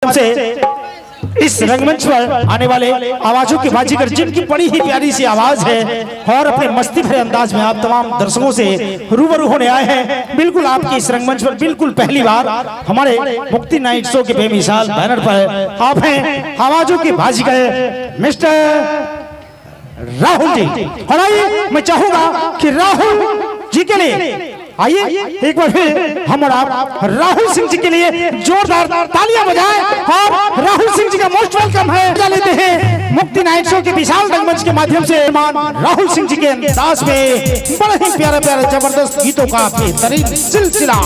से इस रंगमंच पर आने वाले आवाजों के बाजीगर जिनकी बड़ी ही प्यारी सी आवाज है और अपने मस्ती भरे अंदाज में आप तमाम दर्शकों से रूबरू होने आए हैं। बिल्कुल आपकी इस रंगमंच पर बिल्कुल पहली बार हमारे मुक्ति नाइट शो के बेमिसाल बैनर पर आप हैं आवाजों के बाजीगर मिस्टर राहुल जी। और आइए मैं चाहूंगा कि राहुल जी के लिए आइए एक बार फिर हम और आप राहुल सिंह जी के लिए जोरदार तालियां बजाएं और राहुल सिंह जी का मोस्ट वेलकम है लेते हैं मुक्ति नाइट शो के विशाल रंगमंच के माध्यम से राहुल सिंह जी के अंदाज में बड़ा ही प्यारा प्यारा जबरदस्त गीतों का बेहतरीन सिलसिला।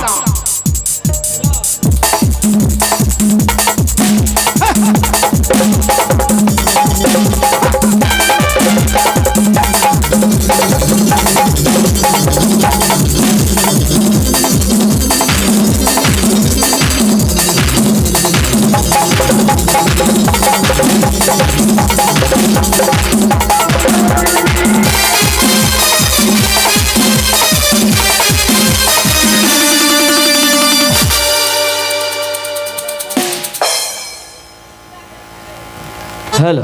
हेलो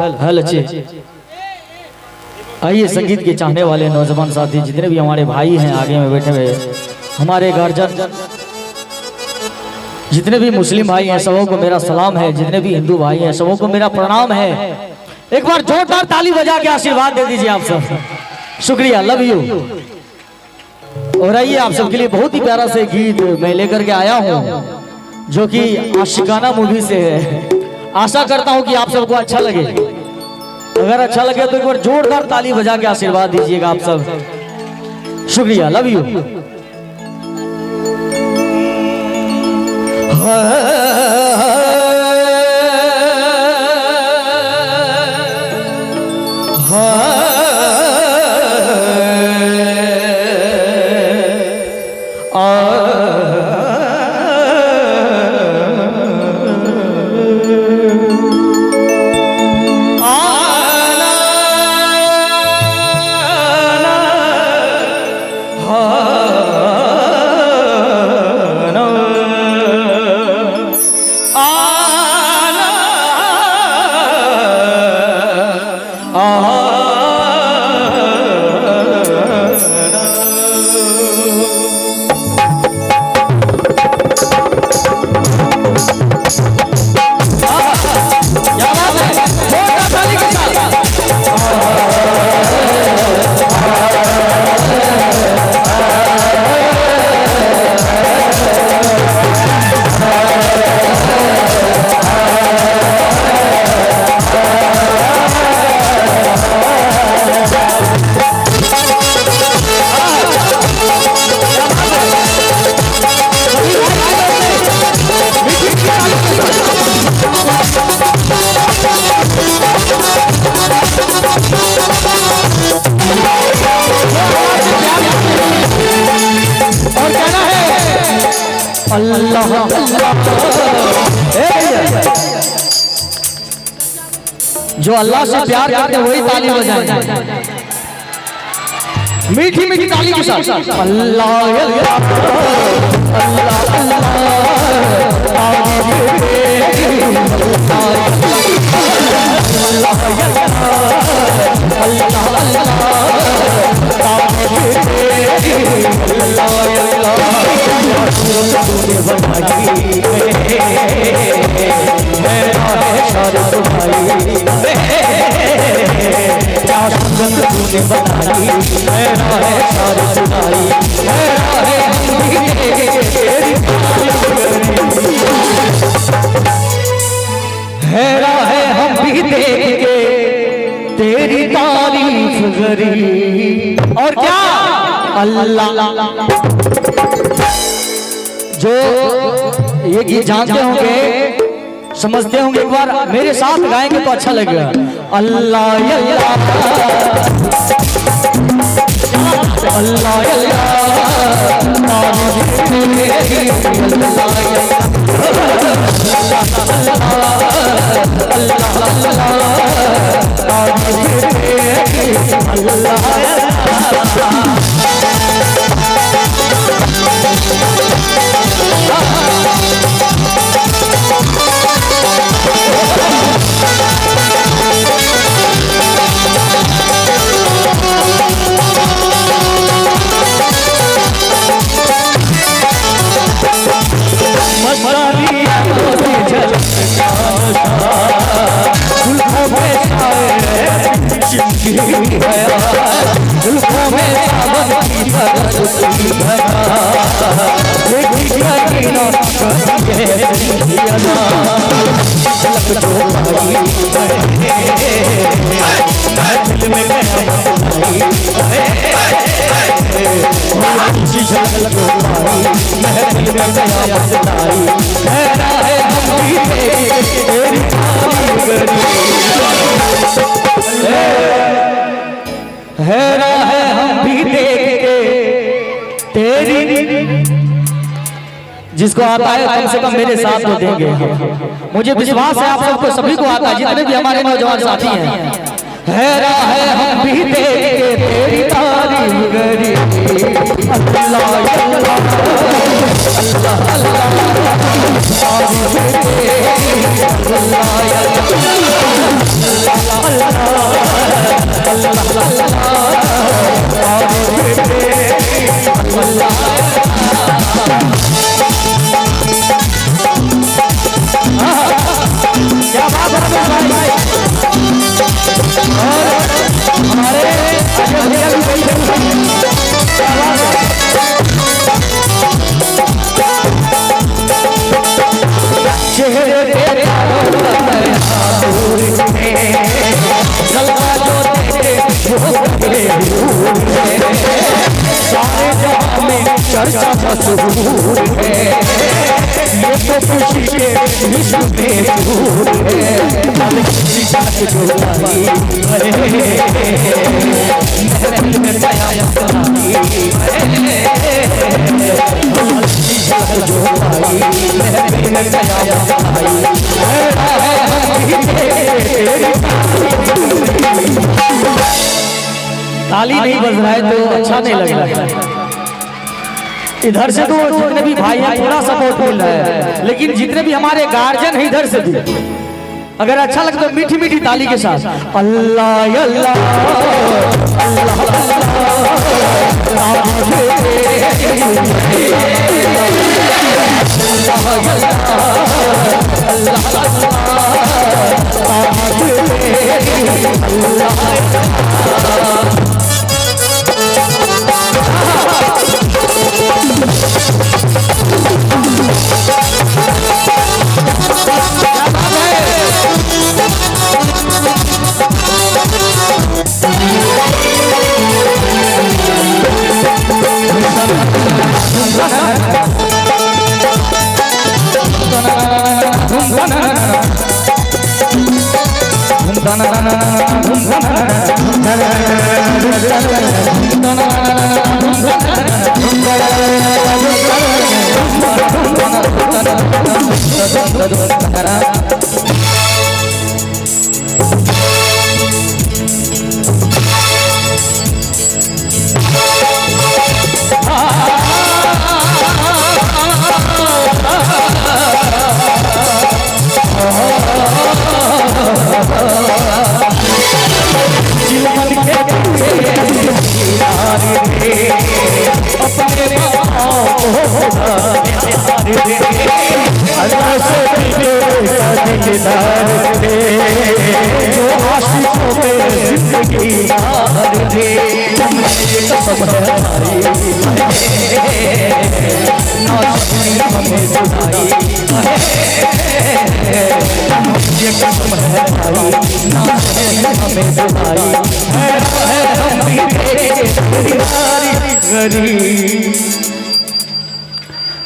आइए संगीत के चाहने वाले नौजवान साथी जितने भी हमारे भाई हैं आगे में बैठे हुए, हमारे गार्जियन जितने भी मुस्लिम भाई हैं सबों को मेरा सलाम है, जितने भी हिंदू भाई हैं सबों को मेरा प्रणाम है। एक बार जोरदार ताली बजा के आशीर्वाद दे दीजिए आप सब। शुक्रिया, लव यू। और आइए आप सबके लिए बहुत ही प्यारा से गीत मैं लेकर के आया हूँ जो कि आशिकाना मूवी से है। आशा करता हूं कि आप सबको अच्छा लगे। अगर अच्छा लगे तो एक बार जोरदार ताली बजा के आशीर्वाद दीजिएगा आप सब। शुक्रिया, लव यू। जो अल्लाह से प्यार करते हैं वही ताली बजाएं, मीठी मीठी ताली के साथ। अल्लाह हैरा है हम भी देख के तेरी तारीफ करी। और क्या अल्लाह जो ये गीत जानते होंगे समझते होंगे एक बार मेरे साथ गाएंगे तो अच्छा लगेगा। अल्लाह अल्लाह जुल्फों में सावन की बरसती धरा देखी यकीना करिए अदा झलक जो पाई दिल में गया झलक जो पाई मैं दिल में गया बसताई ठहरा है हम भी तेरी हैरा है हम भी देख के तेरी जिसको आता है कम से कम मेरे साथ तो देंगे मुझे विश्वास है आप सबको सभी को आता है जितने भी हमारे नौजवान साथी हैं हैरा है हम भी देख के तेरी तारीफ करी अल्लाह अल्लाह क्या बात है भाई हमारे भैया भी चेहरे तेरे सारे जहां में चर्चा मशहूर है ये तो खुशी के विश्व में दूर है जो पाई महफिल में पाया जो पाई महफिल में पाया ताली नहीं बज रहा है तो अच्छा नहीं लग रहा है इधर से तो जितने भी भाई हैं पूरा सपोर्ट मिल रहा है लेकिन जितने भी हमारे गार्जियन हैं इधर से भी अगर अच्छा लगता तो मीठी मीठी ताली के साथ अल्लाह अल्लाह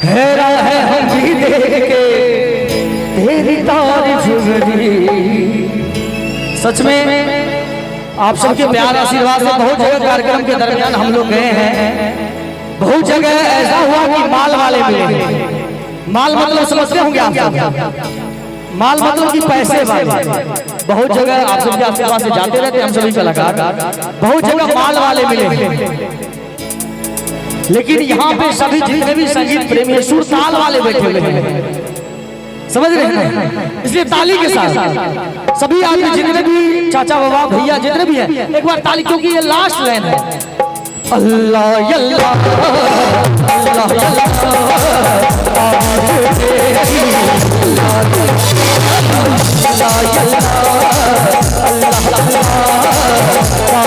हैरा है हम भी देख के तेरी तारीफ करी। सच में आप सबके प्यार आशीर्वाद से बहुत जगह कार्यक्रम के दरमियान हम लोग गए हैं, बहुत जगह ऐसा हुआ कि माल वाले मिले। माल मतलब समझते होंगे आप सब, माल मतलब कि पैसे वाले। बहुत जगह आप सबके आशीर्वाद से जाते रहते हम सभी कलाकार, बहुत जगह माल वाले मिले, लेकिन यहाँ पे सभी जितने भी संगीत प्रेमी सुर ताल वाले बैठे हुए हैं, समझ रहे हैं? इसलिए ताली के साथ सभी आदमी जितने भी चाचा बाबा भैया जितने भी हैं एक बार ताली, क्योंकि ये लास्ट लाइन है। अल्लाह अल्लाह अल्लाह अल्लाह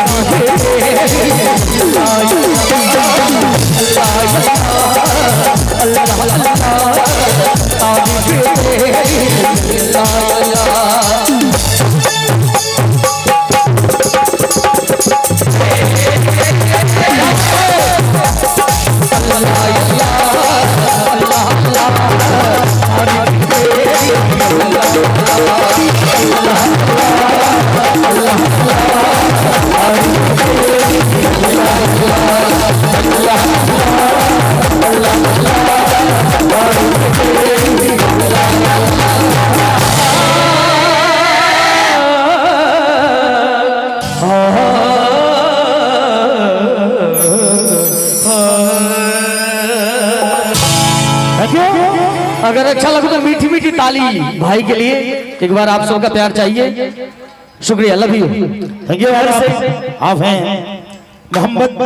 अगर अच्छा लगे तो मीठी मीठी ताली भाई के लिए एक बार आप सबका प्यार चाहिए। शुक्रिया, लव यू। Thank you. आप हैं मोहम्मद